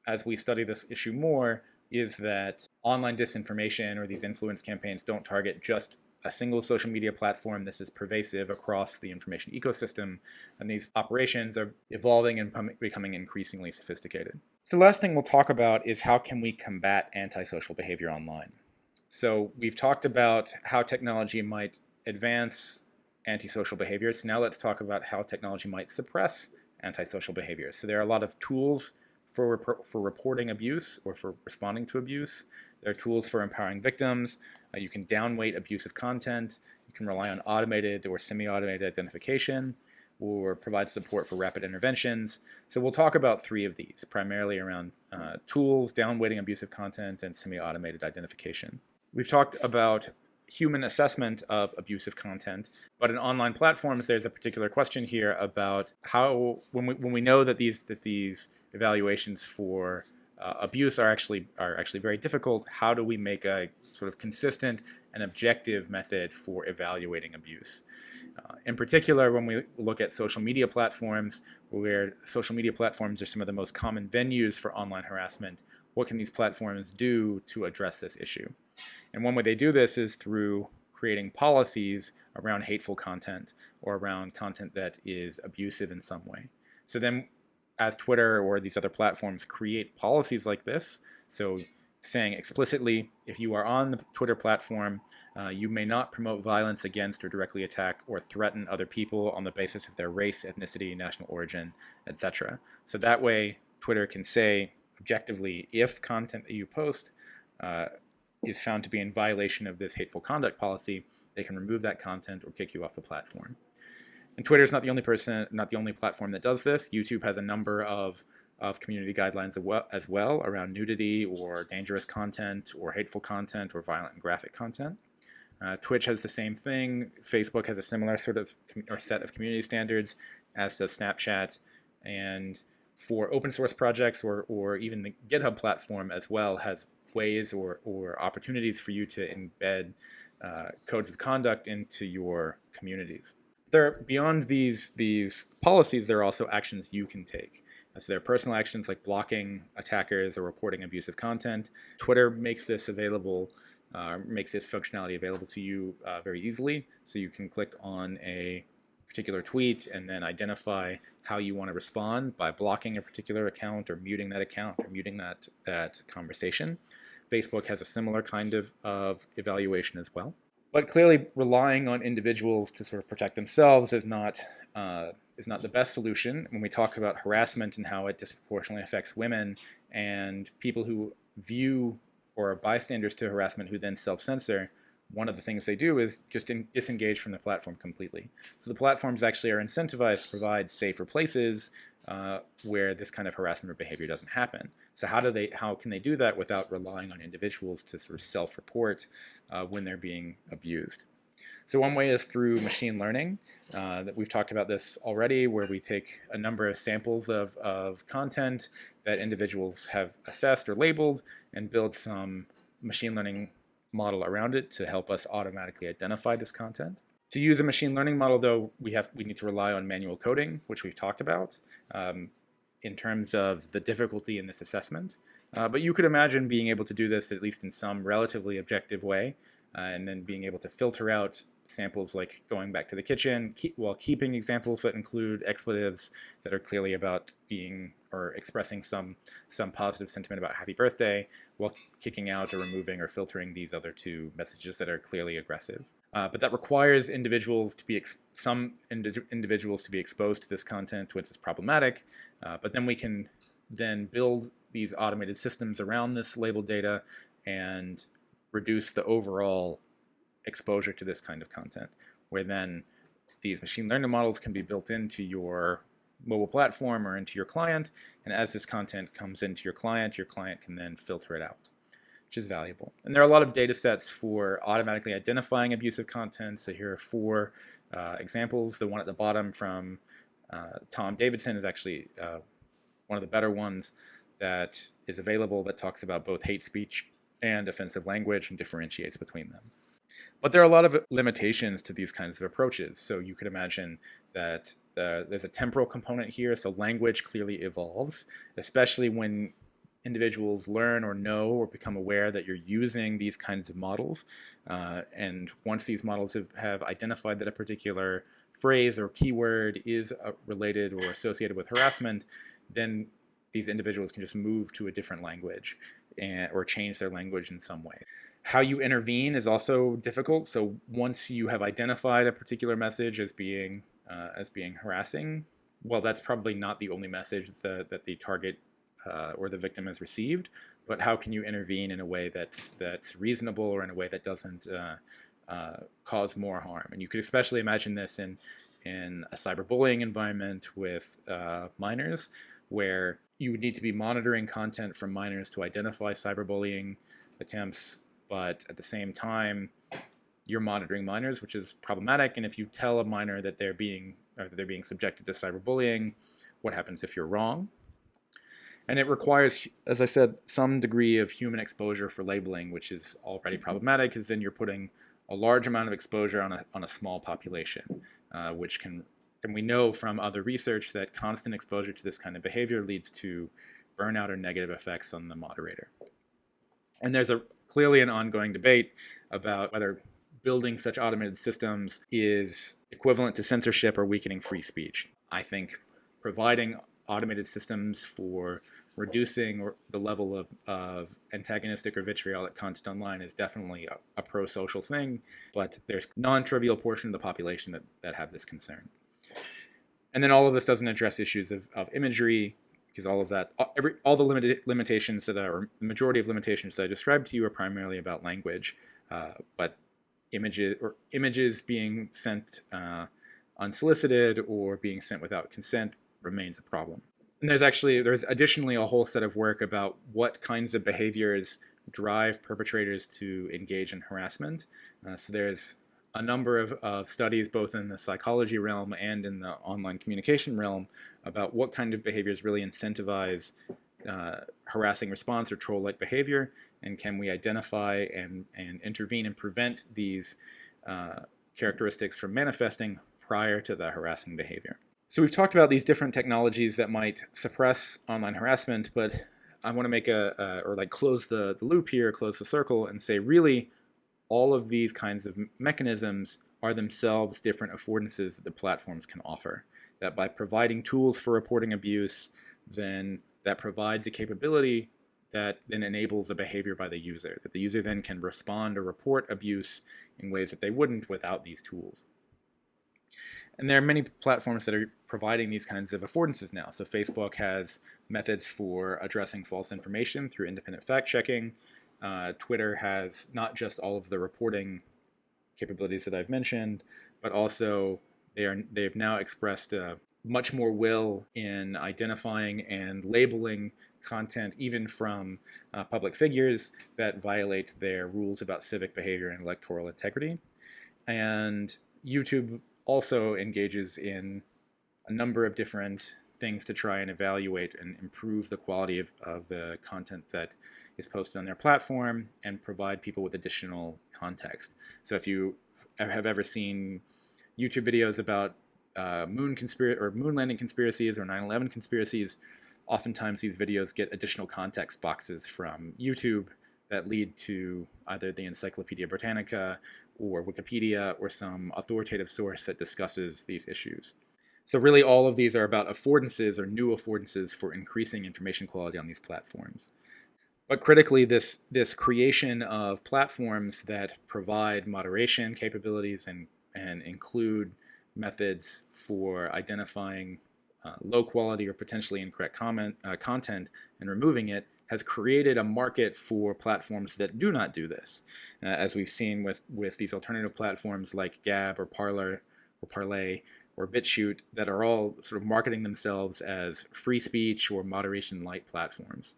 Speaker 1: as we study this issue more is that online disinformation or these influence campaigns don't target just a single social media platform. This is pervasive across the information ecosystem, and these operations are evolving and becoming increasingly sophisticated. So the last thing we'll talk about is how can we combat antisocial behavior online. So we've talked about how technology might advance antisocial behavior. So now let's talk about how technology might suppress antisocial behavior. So there are a lot of tools for reporting abuse or for responding to abuse. There are tools for empowering victims. You can downweight abusive content. You can rely on automated or semi-automated identification or provide support for rapid interventions. So we'll talk about three of these, primarily around tools, downweighting abusive content, and semi-automated identification. We've talked about human assessment of abusive content, but in online platforms, there's a particular question here about how, when we know that these evaluations for abuse are actually very difficult, how do we make a sort of consistent and objective method for evaluating abuse? In particular, when we look at social media platforms, where social media platforms are some of the most common venues for online harassment, what can these platforms do to address this issue? And one way they do this is through creating policies around hateful content or around content that is abusive in some way. So then, as Twitter or these other platforms create policies like this, so saying explicitly, if you are on the Twitter platform, you may not promote violence against or directly attack or threaten other people on the basis of their race, ethnicity, national origin, etc. So that way, Twitter can say objectively, if content that you post is found to be in violation of this hateful conduct policy, they can remove that content or kick you off the platform. And Twitter is not the only platform that does this. YouTube has a number of community guidelines as well around nudity or dangerous content or hateful content or violent and graphic content. Twitch has the same thing. Facebook has a similar sort of set of community standards, as does Snapchat. And for open source projects or even the GitHub platform as well has ways or opportunities for you to embed codes of conduct into your communities. Beyond these policies, there are also actions you can take. So there are personal actions like blocking attackers or reporting abusive content. Twitter makes this available, makes this functionality available to you very easily. So you can click on a particular tweet and then identify how you want to respond by blocking a particular account or muting that account or muting that conversation. Facebook has a similar kind of evaluation as well. But clearly, relying on individuals to sort of protect themselves is not the best solution. When we talk about harassment and how it disproportionately affects women and people who view or are bystanders to harassment who then self-censor, one of the things they do is just disengage from the platform completely. So the platforms actually are incentivized to provide safer places where this kind of harassment or behavior doesn't happen. So how can they do that without relying on individuals to sort of self-report when they're being abused? So one way is through machine learning. That we've talked about this already, where we take a number of samples of content that individuals have assessed or labeled and build some machine learning model around it to help us automatically identify this content. To use a machine learning model, though, we need to rely on manual coding, which we've talked about in terms of the difficulty in this assessment. But you could imagine being able to do this at least in some relatively objective way, and then being able to filter out samples like going back to the kitchen while keeping examples that include expletives that are clearly about being or expressing some positive sentiment about happy birthday, while kicking out or removing or filtering these other two messages that are clearly aggressive. But that requires individuals to be individuals to be exposed to this content, which is problematic. But then we can then build these automated systems around this labeled data and reduce the overall exposure to this kind of content, where then these machine learning models can be built into your mobile platform or into your client, and as this content comes into your client can then filter it out, which is valuable. And there are a lot of data sets for automatically identifying abusive content. So here are 4 examples. The one at the bottom from Tom Davidson is actually one of the better ones that is available, that talks about both hate speech and offensive language and differentiates between them. But there are a lot of limitations to these kinds of approaches. So you could imagine that there's a temporal component here. So language clearly evolves, especially when individuals learn or know or become aware that you're using these kinds of models. And once these models have identified that a particular phrase or keyword is related or associated with harassment, then these individuals can just move to a different language or change their language in some way. How you intervene is also difficult. So once you have identified a particular message as being harassing, well, that's probably not the only message that the target or the victim has received. But how can you intervene in a way that's reasonable, or in a way that doesn't cause more harm? And you could especially imagine this in a cyberbullying environment with minors, where you would need to be monitoring content from minors to identify cyberbullying attempts, but at the same time, you're monitoring minors, which is problematic. And if you tell a minor that they're being subjected to cyberbullying, what happens if you're wrong? And it requires, as I said, some degree of human exposure for labeling, which is already problematic, because then you're putting a large amount of exposure on a small population, which can, and we know from other research that constant exposure to this kind of behavior leads to burnout or negative effects on the moderator. And there's clearly an ongoing debate about whether building such automated systems is equivalent to censorship or weakening free speech. I think providing automated systems for reducing the level of antagonistic or vitriolic content online is definitely a pro-social thing, but there's a non-trivial portion of the population that have this concern. And then all of this doesn't address issues of imagery, because all of that, all the limitations that are, the majority of limitations that I described to you are primarily about language, but images being sent unsolicited or being sent without consent remains a problem. And there's additionally a whole set of work about what kinds of behaviors drive perpetrators to engage in harassment. So there's a number of studies, both in the psychology realm and in the online communication realm, about what kind of behaviors really incentivize harassing response or troll-like behavior, and can we identify and intervene and prevent these characteristics from manifesting prior to the harassing behavior. So we've talked about these different technologies that might suppress online harassment, but I want to make close the loop here, close the circle, and say really all of these kinds of mechanisms are themselves different affordances that the platforms can offer. That by providing tools for reporting abuse, then that provides a capability that then enables a behavior by the user, that the user then can respond or report abuse in ways that they wouldn't without these tools. And there are many platforms that are providing these kinds of affordances now. So Facebook has methods for addressing false information through independent fact-checking. Twitter has not just all of the reporting capabilities that I've mentioned, but also they've now expressed much more will in identifying and labeling content, even from public figures, that violate their rules about civic behavior and electoral integrity. And YouTube also engages in a number of different things to try and evaluate and improve the quality of the content that is posted on their platform and provide people with additional context. So if you have ever seen YouTube videos about moon landing conspiracies or 9/11 conspiracies, oftentimes these videos get additional context boxes from YouTube that lead to either the Encyclopedia Britannica or Wikipedia or some authoritative source that discusses these issues. So really all of these are about affordances or new affordances for increasing information quality on these platforms. But critically, this creation of platforms that provide moderation capabilities and include methods for identifying low quality or potentially incorrect content and removing it has created a market for platforms that do not do this, as we've seen with these alternative platforms like Gab or Parler or Parlay or BitChute that are all sort of marketing themselves as free speech or moderation light platforms.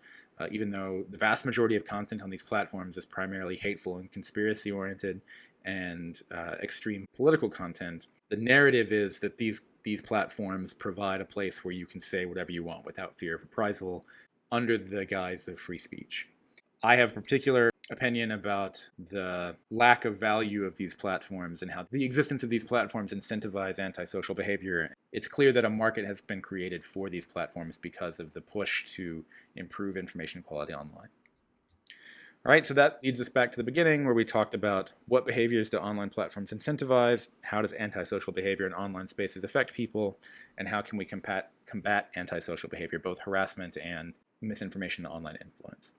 Speaker 1: Even though the vast majority of content on these platforms is primarily hateful and conspiracy oriented and extreme political content, the narrative is that these platforms provide a place where you can say whatever you want without fear of reprisal under the guise of free speech. I have a particular opinion about the lack of value of these platforms and how the existence of these platforms incentivize antisocial behavior. It's clear that a market has been created for these platforms because of the push to improve information quality online. All right, so that leads us back to the beginning where we talked about what behaviors do online platforms incentivize, how does antisocial behavior in online spaces affect people, and how can we combat antisocial behavior, both harassment and misinformation and online influence.